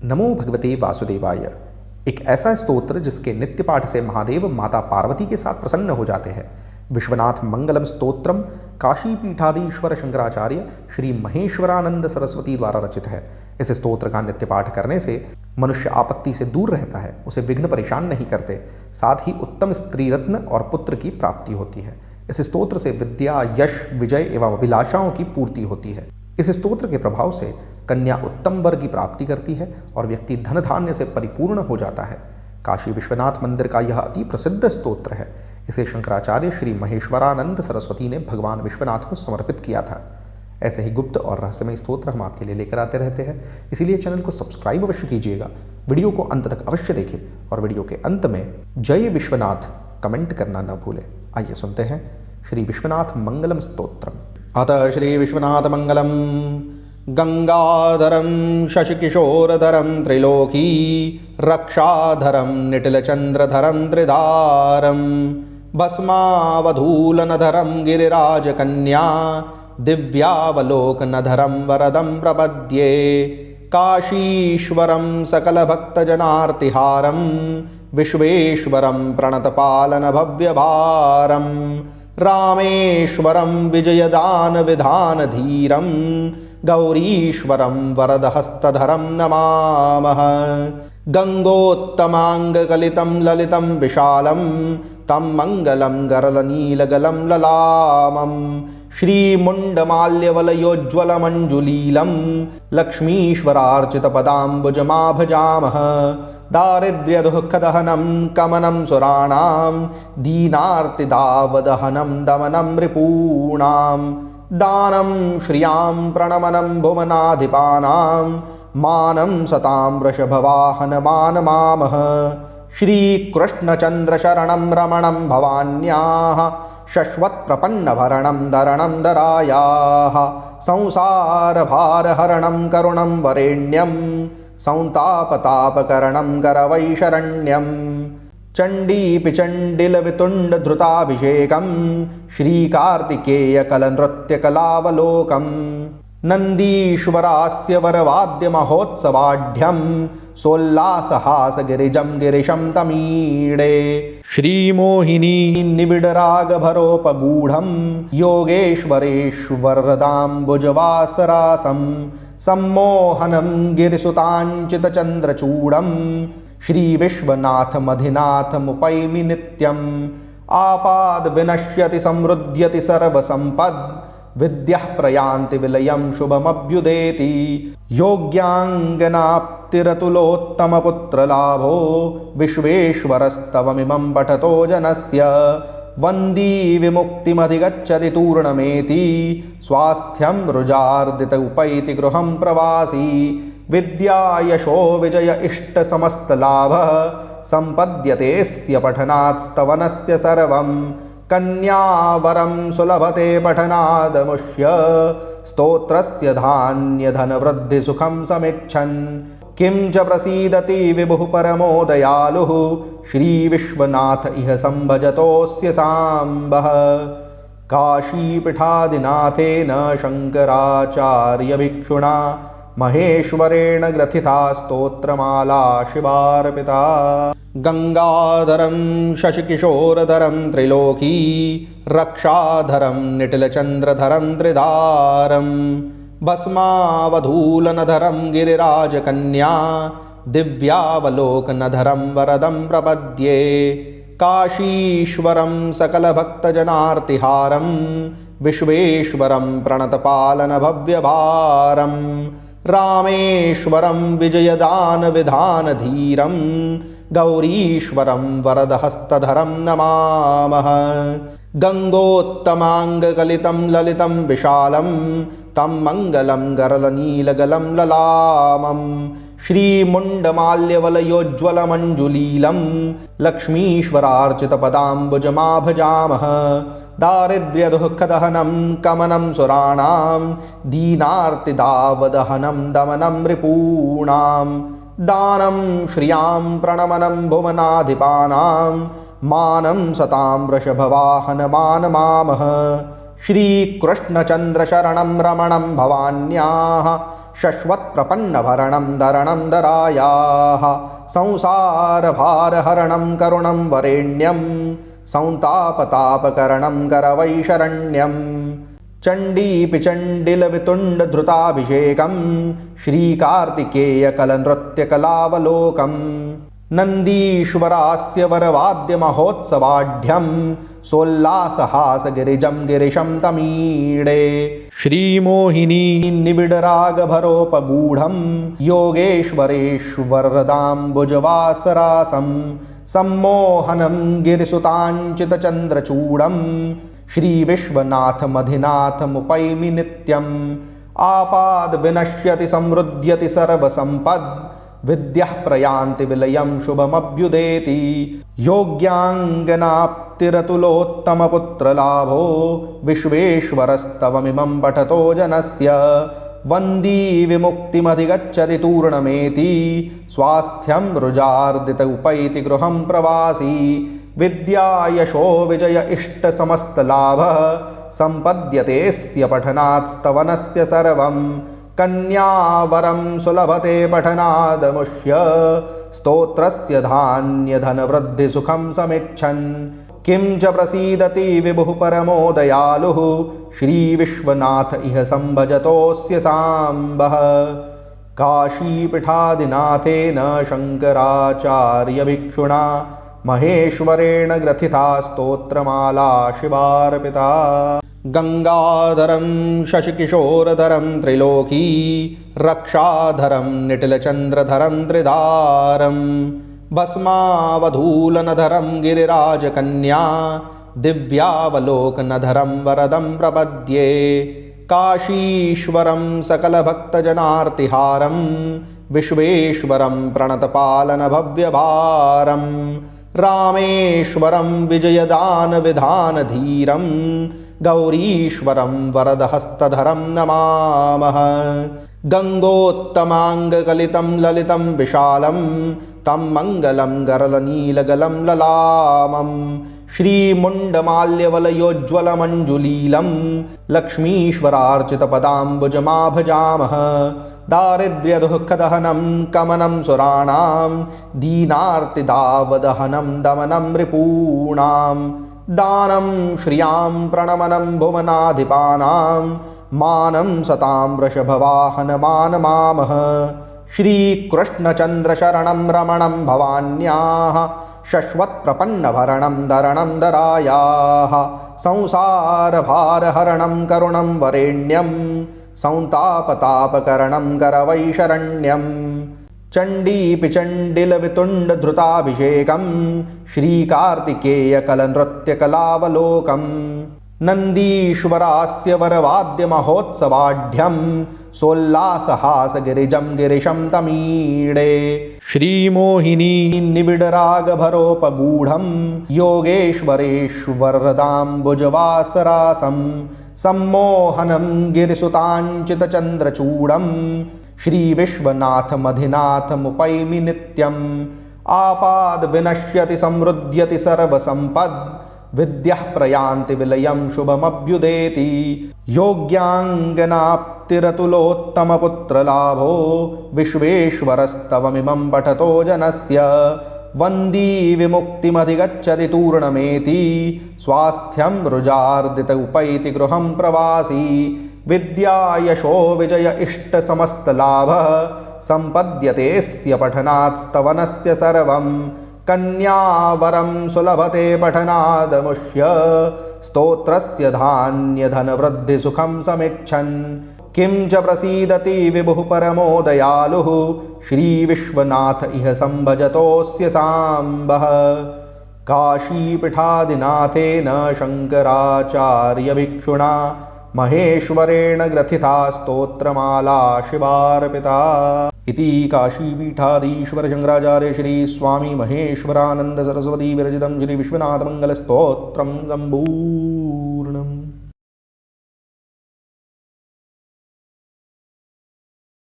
नमो भगवते वासुदेवाय एक ऐसा स्तोत्र जिसके नित्य पाठ से महादेव माता पार्वती के साथ प्रसन्न हो जाते हैं। विश्वनाथ मंगलम स्तोत्रम काशी पीठाधीश्वर शंकराचार्य श्री महेश्वरानंद सरस्वती द्वारा रचित है। इस स्तोत्र का नित्य पाठ करने से मनुष्य आपत्ति से दूर रहता है, उसे विघ्न परेशान नहीं करते, साथ ही उत्तम स्त्री रत्न और पुत्र की प्राप्ति होती है। इस स्तोत्र से विद्या, यश, विजय एवं अभिलाषाओं की पूर्ति होती है। इस स्तोत्र के प्रभाव से कन्या उत्तम वर की प्राप्ति करती है और व्यक्ति धन धान्य से परिपूर्ण हो जाता है। काशी विश्वनाथ मंदिर का यह अति प्रसिद्ध स्तोत्र है। इसे शंकराचार्य श्री महेश्वरानंद सरस्वती ने भगवान विश्वनाथ को समर्पित किया था। ऐसे ही गुप्त और रहस्यमय स्तोत्र हम आपके लिए लेकर आते रहते हैं, इसीलिए चैनल को सब्सक्राइब अवश्य कीजिएगा, वीडियो को अंत तक अवश्य देखें और वीडियो के अंत में जय विश्वनाथ कमेंट करना न भूलें। आइए सुनते हैं श्री विश्वनाथ मंगलम स्तोत्रम। अतः श्री विश्वनाथ मंगलम गंगाधरं शशिकिशोरधरं त्रिलोकी रक्षाधरं निटिलचंद्रधरं त्रिधारं भस्मावधूलनधरं गिरिराजकन्या दिव्यावलोकनधरं वरदं प्रपद्ये। काशीश्वरं सकलभक्तजनार्तिहारं विश्वेश्वरं प्रणतपालनभव्यभारं रामेश्वरं विजयदानविधानधीरं गौरीश्वरं वरदहस्तधरं नमामः। गंगोत्तमांगकलितं ललितं विशालं तं मंगलं गरलनीलगलं ललामं श्रीमुण्डमाल्यवलयोज्ज्वलमञ्जुलीलं लक्ष्मीश्वरार्चितपदाम्बुजमा भजामः। दारिद्र्यदुःखदहनं कमनं सुराणां दीनार्तिदावदहनं दमनं रिपूणां दानं श्रियां प्रणमनं भुवनाधिपानां मानं सतां वृषभवाहनमानमामः। श्रीकृष्णचन्द्रशरणं रमणं भवान्याः शश्वत्प्रपन्नभरणं दरणं दरायाः संसारभारहरणं करुणं वरेण्यं संतापतापकरणं करवैशरण्यं चण्डीपिचण्डिलवितुण्डधृताभिषेकं श्रीकार्तिकेयकलनृत्यकलावलोकं नन्दीश्वरास्य वरवाद्यमहोत्सवाढ्यं सोल्लासहासगिरिजं गिरिशं तमीडे। श्रीमोहिनी निबिडरागभरोपगूढं योगेश्वरेश्वरदाम्बुजवासरासं सम्मोहनं गिरिसुताञ्चितचन्द्रचूडं श्रीविश्वनाथमधिनाथमुपैमि नित्यम्। आपाद्विनश्यति समृद्ध्यति सर्वसम्पद् विद्यः प्रयान्ति विलयं शुभमभ्युदेति। योग्याङ्गनाप्तिरतुलोत्तमपुत्रलाभो विश्वेश्वरस्तवमिमं पठतो जनस्य वन्दी विमुक्तिमधिगच्छति तूर्णमेति। स्वास्थ्यं रुजार्दित उपैति गृहं प्रवासी विद्या यशो विजय इष्टसमस्तलाभः सम्पद्यतेऽस्य पठनात्स्तवनस्य सर्वं। कन्यावरं सुलभते पठनादमुष्य स्तोत्रस्य धान्यधनवृद्धिसुखं समिच्छन्। किं च प्रसीदति विभुः परमो दयालुः श्रीविश्वनाथ इह संभजतोऽस्य साम्बः। काशीपीठादिनाथेन शङ्कराचार्यभिक्षुणा महेश्वरेण ग्रथिता स्तोत्रमाला शिवार्पिता। गंगाधरं शशिकिशोरधरं त्रिलोकी रक्षाधरं निटिलचंद्रधरं त्रिधारं भस्मावधूलनधरं गिरिराजकन्या दिव्यावलोकनधरं वरदं प्रपद्ये। काशीश्वरं सकलभक्तजनार्तिहारं विश्वेश्वरं प्रणतपालनभव्यभारं रामेश्वरं विजयदानविधानधीरं गौरीश्वरं वरदहस्तधरं नमामः। गंगोत्तमांगकलितं ललितं विशालं तं मंगलं गरलनीलगलं ललामं श्रीमुण्डमाल्यवलयोज्ज्वलमञ्जुलीलं लक्ष्मीश्वरार्चितपदाम्बुजमा भजामः। दारिद्र्यदुःखदहनं कमनं सुराणां दीनार्तिदावदहनं दमनं रिपूणां दानं श्रियां प्रणमनं भुवनाधिपानां मानं सतां वृषभवाहनमानमामः। श्रीकृष्णचन्द्रशरणं रमणं भवान्याः शश्वत्प्रपन्नभरणं दरणं दरायाः संसारभारहरणं करुणं वरेण्यं संतापतापकरणं करवैशरण्यं चण्डीपिचण्डिलवितुण्डधृताभिषेकं श्रीकार्तिकेयकलनृत्यकलावलोकम् नन्दीश्वरास्य वरवाद्यमहोत्सवाढ्यं सोल्लासहासगिरिजं गिरिशं तमीडे श्रीमोहिनी निबिडरागभरोपगूढं योगेश्वरेश्वरदाम्बुजवासरासं सम्मोहनं गिरिसुताञ्चितचन्द्रचूडं श्रीविश्वनाथमधिनाथमुपैमि नित्यम् आपाद्विनश्यति समृद्ध्यति सर्वसम्पद् विद्यः प्रयान्ति विलयं शुभमभ्युदेति योग्याङ्गनाप्तिरतुलोत्तमपुत्रलाभो विश्वेश्वरस्तवमिमं पठतो जनस्य वन्दी विमुक्तिमधिगच्छति तूर्णमेति स्वास्थ्यं रुजार्दित उपैति गृहं प्रवासी विद्या यशो विजय इष्टसमस्तलाभः सम्पद्यतेऽस्य पठनात्स्तवनस्य सर्वं कन्यावरं सुलभते पठनादमुष्य स्तोत्रस्य धान्यधनवृद्धिसुखं समीक्षन् किं च प्रसीदति विभुः परमो दयालुः श्रीविश्वनाथ इह सम्भजतोऽस्य साम्बः काशीपीठादिनाथेन शङ्कराचार्यभिक्षुणा महेश्वरेण ग्रथिता स्तोत्रमाला शिवार्पिता गंगाधरं शशिकिशोरधरं त्रिलोकी रक्षाधरं निटिलचन्द्रधरं त्रिधारं भस्मावधूलनधरं गिरिराजकन्या दिव्यावलोकनधरं वरदं प्रपद्ये काशीश्वरं सकलभक्तजनार्तिहारं विश्वेश्वरं प्रणतपालनभव्यभारं रामेश्वरं विजयदानविधानधीरं गौरीश्वरं वरदहस्तधरं नमामः गंगोत्तमाङ्गकलितं ललितं विशालं तं मङ्गलं गरलनीलगलं ललामं श्रीमुण्डमाल्यवलयोज्ज्वलमञ्जुलीलं लक्ष्मीश्वरार्चितपदाम्बुजमा भजामः दारिद्र्यदुःखदहनं कमनं सुराणां दीनार्तिदावदहनं दमनं रिपूणां दानं श्रियां प्रणमनं भुवनाधिपानां मानं सतां वृषभवाहनमानमामः श्रीकृष्णचन्द्रशरणं रमणं भवान्याः शश्वत्प्रपन्नभरणं दरणं दरायाः संसारभारहरणं करुणं वरेण्यं संतापतापकरणं करवैशरण्यं चण्डीपिचण्डिलवितुण्डधृताभिषेकं श्रीकार्तिकेयकलनृत्यकलावलोकम् नन्दीश्वरास्य वरवाद्यमहोत्सवाढ्यं सोल्लासहासगिरिजं गिरिशं तमीडे श्रीमोहिनी निबिडरागभरोपगूढं योगेश्वरेश्वरदाम्बुजवासरासं सम्मोहनं गिरिसुताञ्चितचन्द्रचूडं श्रीविश्वनाथमधिनाथमुपैमि नित्यम् आपाद्विनश्यति समृद्ध्यति सर्वसम्पद् विद्यः प्रयान्ति विलयं शुभमभ्युदेति योग्याङ्गनाप्तिरतुलोत्तमपुत्रलाभो विश्वेश्वरस्तवमिमं पठतो जनस्य वन्दी विमुक्तिमधिगच्छति तूर्णमेति स्वास्थ्यं रुजार्दित उपैति गृहं प्रवासी विद्या यशो विजय इष्टसमस्तलाभः सम्पद्यतेऽस्य पठनात्स्तवनस्य सर्वं कन्यावरं सुलभते पठनादमुष्य स्तोत्रस्य धान्यधनवृद्धिसुखं समीक्षन् किं च प्रसीदति विभुः परमो दयालुः श्रीविश्वनाथ इह सम्भजतोऽस्य साम्बः काशीपीठादिनाथेन शङ्कराचार्यभिक्षुणा महेश्वरेण ग्रथिता स्तोत्रमाला शिवार्पिता इति काशीपीठाधीश्वर शंकराचार्य श्री स्वामी महेश्वरानंद सरस्वती विरचितं श्री विश्वनाथ मंगल स्तोत्रं संपूर्णम्।